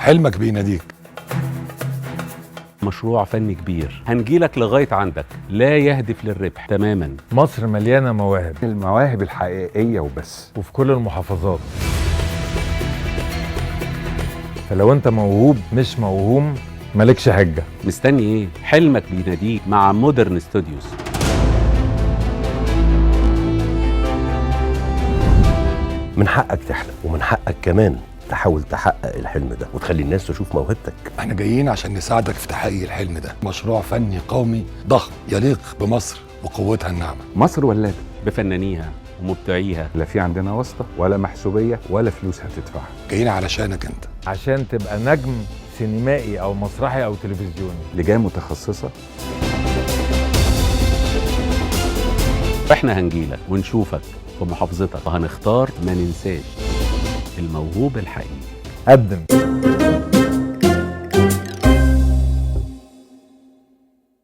حلمك بيناديك. مشروع فني كبير هنجيلك لغاية عندك، لا يهدف للربح تماما. مصر مليانة مواهب، المواهب الحقيقية وبس، وفي كل المحافظات. فلو انت موهوب مش موهوم مالكش حجة. مستني ايه؟ حلمك بيناديك مع مودرن ستوديوز. من حقك تحلم، ومن حقك كمان تحاول تحقق الحلم ده وتخلي الناس تشوف موهبتك. احنا جايين عشان نساعدك في تحقيق الحلم ده. مشروع فني قومي ضخم يليق بمصر وقوتها الناعمة. مصر ولادة، بفنانيها ومبدعيها. لا في عندنا واسطة ولا محسوبية ولا فلوس هتدفعها. جايين علشانك انت، عشان تبقى نجم سينمائي او مسرحي او تلفزيوني. لجان متخصصة. احنا هنجيلك ونشوفك في محافظتك، وهنختار ما ننساش الموهوب الحقيقي. قدم.